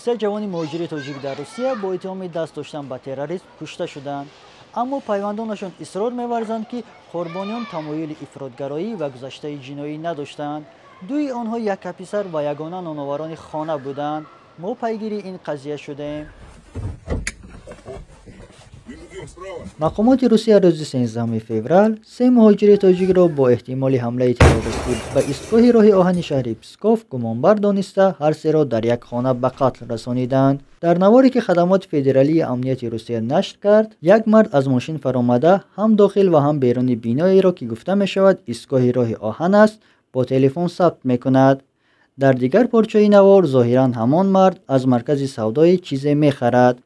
23 جوان مهاجر تاجیک در روسیه با اتهام دست داشتن به تروریسم کشته شدند. اما پیوندانشان اصرار می‌ورزند که قربانیان تمایل افراط‌گرایی و گذشته جنایی نداشتند. دوی آنها یک پسر و یگانه نانآوران خانه بودند. ما پیگیری این قضیه شدیم. مقامات روسیه روز 13 فوریه 3 مهاجر تاجیک را با احتمال حمله تروریستی به ایستگاه راه آهن شهر پسکوف گمانبر دانسته هر سه را در یک خانه به قتل رسانیدند. در نواری که خدمات فدرالی امنیت روسیه نشر کرد، یک مرد از ماشین فرآمده هم داخل و هم بیرون بینایی را که گفته می شود ایستگاه راه آهن است با تلفن ثبت می کند. در دیگر پارچه نوار ظاهرا همان مرد از مرکز سودای چیزی می خرد.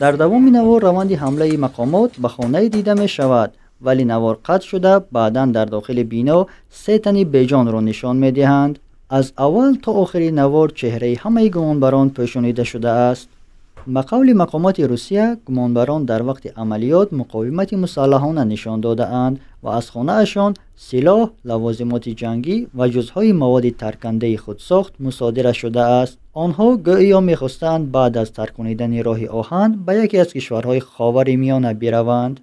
در دوام نوار روند حمله مقامات به خانه دیده می شود، ولی نوار قطع شده بعدا در داخل بینا 3 تن بیجان را نشان می دهند. از اول تا آخر نوار چهره همه گمانبران پوشانیده شده است. به قول مقامات روسیه گمانبران در وقت عملیات مقاومت مسلحانه نشان داده اند و از خانه اشان سلاح، لوازمات جنگی و جزهای مواد ترکنده خودساخت مصادره شده است. آنها گویا می‌خواستند بعد از ترک کنیدن راه آهن به یکی از کشورهای خاورمیانه بروند.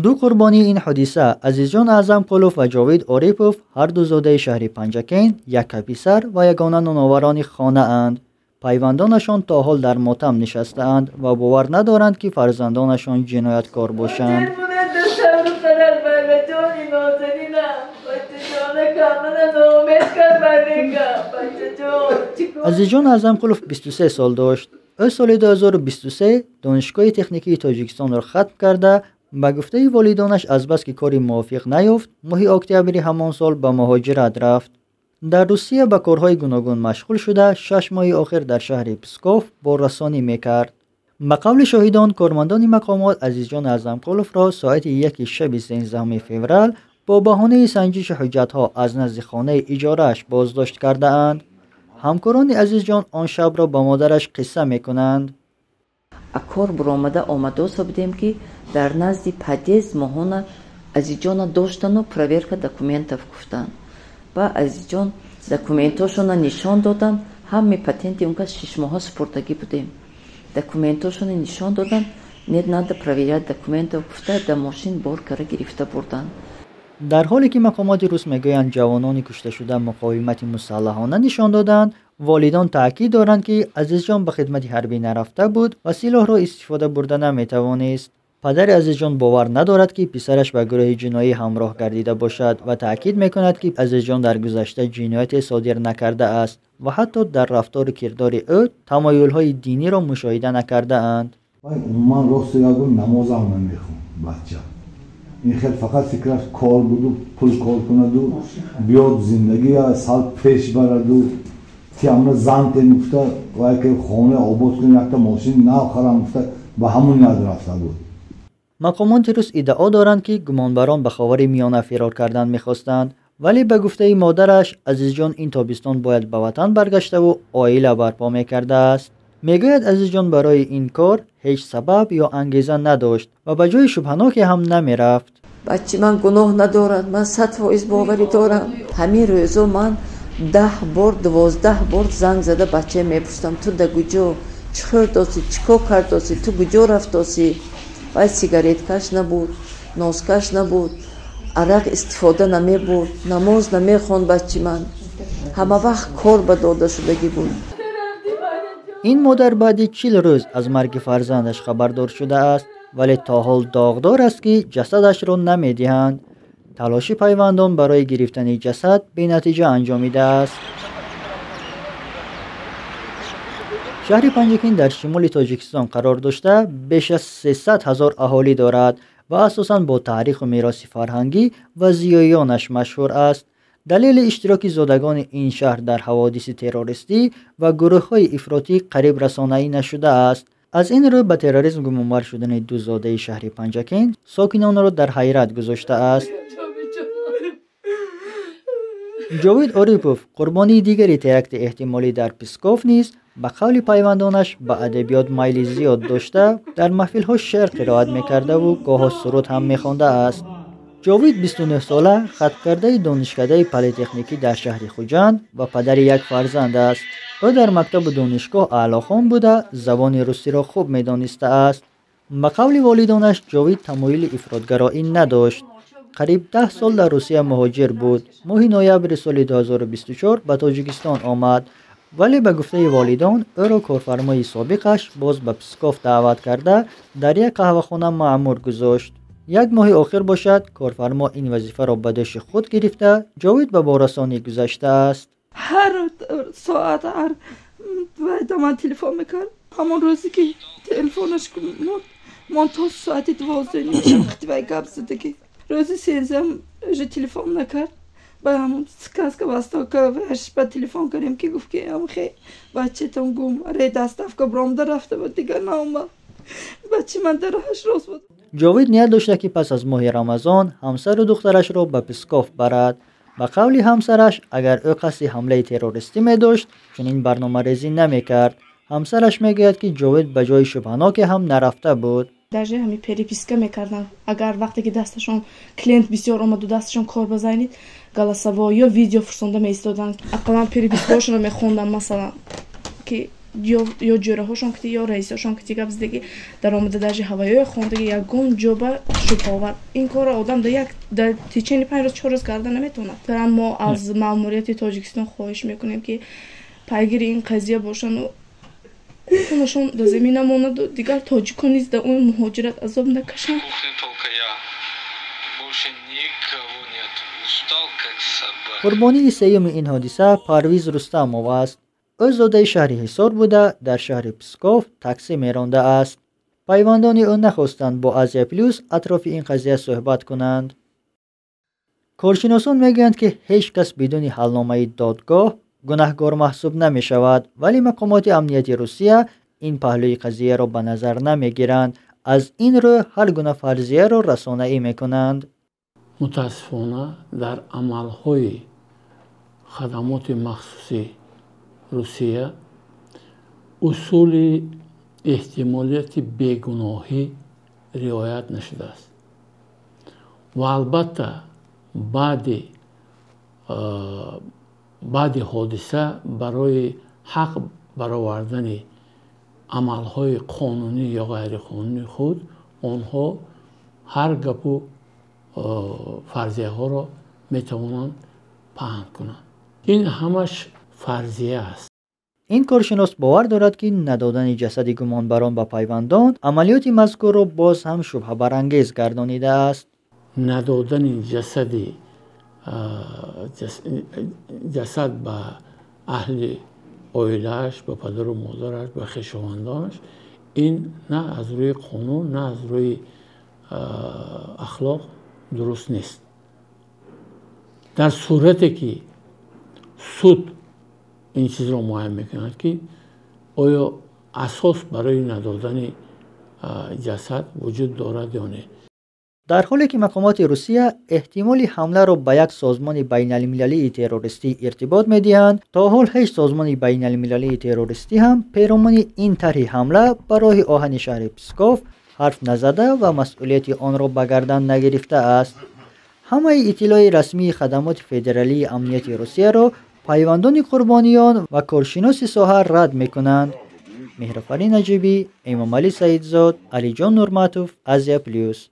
دو قربانی این حادثه عزیزجان اعظم قلوف و جاوید آریپوف هر دو زاده شهر پنجکین، یک پسر و یگانه نانآوران خانه اند. پیوندانشان تا حال در ماتم نشسته‌اند و باور ندارند که فرزندانشان جنایتکار باشند. عزیزجان اعظم قلوف 23 سال داشت. او سال 2023 دانشگاه تکنیکی تاجیکستان را ختم کرده. به گفته والدانش از بس که کاری موافق نیافت، ماه اکتبر همان سال به مهاجرت رفت. در روسیه به کارهای گوناگون مشغول شده 6 ماه آخر در شهر پسکوف باررسانی میکرد. به قول شاهدان کارمندان مقامات عزیزجان اعظم قلوف را ساعت 1 شب 13 فوریه با بهانه سنجش حجتها از نزد خانه اجاره‌اش بازداشت کرده اند. همکاران عزیزجان آن شب را به مادرش قصه میکنند. کار برآمده آمده بودیم که در نزد پدیز ماهانه عزیزجان داشتن و پرویرکا دکومنتов گفتن و عزیزجان دکومنتاشون نشان دادن. همه پاتنتی اونجا 6 ماه سپردگی بودیم. دکومنتاشون نشان دادن. не надо проверять документов گفته در ماشین بار کرده گرفته بردن. در حالی که مقامات روس میگویند جوانان کشته شده مقاومت مسلحانه نشان دادند، والدان تاکید دارند که عزیزجان به خدمت حربی نرفته بود و سلاح را استفاده برده نمیتوانست. پدر عزیزجان باور ندارد که پسرش به گروه جنایی همراه گردیده باشد و تاکید میکند که عزیزجان در گذشته جنایت صادر نکرده است و حتی در رفتار و کردار او تمایل‌های دینی را مشاهده نکرده اند. من راست یادم نمازم نمیخوام بچه. این خیلی فقط فکرش کار بود و پول کار کند و بیاد زندگی سال پیش برد و تیامنا زن تنفته و اگه خانه آباد کنه یک تا ماشین نخرم گفته به همون یاد رفته بود. مقامات روس ادعا دارند که گمانبران به خاورمیانه فرار کردن میخواستند، ولی به گفته مادرش عزیزجان این تابستان باید به وطن برگشته و عائله برپا میکرده است. میگوید عزیزجان برای این کار هیچ سبب یا انگیزه نداشت و به جای شبهناک هم نمیرفت. بچه من گناه ندارد. من 100% باوری دارم. همین روزا من 10 بار 12 بار زنگ زده بچه میپرسم تو در کجا چیکار داشتی، چیکار کردی، تو کجا رفتی؟ و سیگارت کش نبود، نوزکش نبود، عرق استفاده نمیبود، نماز نمیخوند بچه من. همه وقت کار به داده شدگی بود. این مادر بعد 40 روز از مرگ فرزندش خبردار شده است، ولی تا حال داغدار است که جسدش را نمیدهند. تلاش پیوندان برای گرفتن جسد به نتیجه انجامیده است. شهر پنجکین در شمال تاجیکستان قرار داشته بیش از 300,000 اهالی دارد و اساساً با تاریخ و میراث فرهنگی و زیاییانش مشهور است. دلیل اشتراک زادگان این شهر در حوادث تروریستی و گروه‌های افراطی قریب رسانه‌ای نشده است. از این رو به تروریسم گمانبر شدن دو زاده شهر پنجکین ساکنان را در حیرت گذاشته است. جاوید آریپوف قربانی دیگری ترکت احتمالی در پسکوف نیز به قول پیوندانش به ادبیات میل زیاد داشته در محفل‌ها شعر قرائت می‌کرده و گاه سرود هم می‌خوانده است. جاوید 29 ساله خطکرده دانشکده پلی‌تکنیکی در شهر خوجند و پدر یک فرزند است. او در مکتب دانشگاه اعلاخوان بوده زبان روسی را خوب می‌دانسته است. به قول والدانش جاوید تمایل افراط‌گرایی نداشت. قریب 10 سال در روسیه مهاجر بود. ماه نوامبر سال 2024 به تاجیکستان آمد، ولی به گفته والدان او را کارفرمای سابقش باز به پسکوف دعوت کرده در یک قهوه‌خانه مأمور گذاشت. یک ماه آخر باشد کارفرما این وظیفه را به دوش خود گرفته جاوید به بارسانی گذشته است. هر ساعت هر وقت من تلفن میکرد. همون روزی که تلفنش من تا ساعت 12 وقتی وای گپ زدگی روزی 13 تلفن نکرد. با همون کاسکا واستا که وش با تلفن کردیم که گفت که هم خیلی بچه تون گم ری دستاف که برام در رفته بود دیگر نامد بچه من در راهش راست بود. جاوید نیت داشته که پس از ماه رمضان همسر و دخترش را به پسکوف برد. به قول همسرش اگر او قصد حمله تروریستی می داشت چنین برنامه ریزی نمی کرد. همسرش می گوید که جاوید به جای شبهناک هم نرفته بود. даже همین переписка میکردن اگر وقتی که دستشون کلینت بسیار اومد و دستشون کار بزنید голосовой یا ویدیو فرستنده میستادن اقلا перепискاشون رو میخوندن مثلا که یا جوره هاشون که یا رئیساشون که گپ زدگی در اومده даже هوایی خوندگی یگون جوبه شپاور این کار آدم در تیچینی 5 روز 4 روز کردن نمیتونه. برام ما از ماموریت تاجیکستان خواهش میکنیم که پیگیر این قضیه باشن و خونشون در زمین ماند دیگر تاجیکا نیز در اون مهاجرت عذاب نکشن. قربانی سیوم این حادثه پرویز رستمov است. او زاده شهر حصار بوده در شهر پسکوف تاکسی میرانده است. پیوندان او نخواستند با آزیا پلوس اطراف این قضیه صحبت کنند. کارشناسان میگویند که هیچ کس بدون حلنامه دادگاه گناهکار محسوب نمی شود، ولی مقامات امنیتی روسیه این پهلوی قضیه را به نظر نمی گیرند. از این رو هر گونه فرضیه را رسانه‌ای می کنند. متاسفانه در عملهای خدمات مخصوصی روسیه اصول احتمالیت بیگناهی رعایت نشده است و البته بعد حادثه برای حق برآوردن عملهای قانونی یا غیر قانونی خود آنها هر گپ و فرضیه ها را میتوانند پهن کنند. این همش فرضیه است. این کارشناس باور دارد که ندادن جسد گمانبران به پیوندان عملیات مذکور را باز هم شبهه برانگیز گردانیده است. ندادن جسد به اهل عائله‌اش، به پدر و مادرش، به خویشاوندانش، این نه از روی قانون نه از روی اخلاق درست نیست. در صورتی که سود این چیز را معاین میکند که آیا اساس برای ندادن جسد وجود دارد یا نه. در حالی که مقامات روسیه احتمالی حمله را به یک سازمان بین المللی تروریستی ارتباط میدهند، تا حال هیچ سازمان بین المللی تروریستی هم پیرامون این طرح حمله به راه آهن شهر پسکوف حرف نزده و مسئولیت آن را به گردن نگرفته است. همه اطلاع رسمی خدمات فدرالی امنیت روسیه را پیوندان قربانیان و کارشناس ساحه رد میکنند. مهرفرین نجیبی، امام علی سعیدزاد، علی جان نورماتوف، آزیا پلیوس.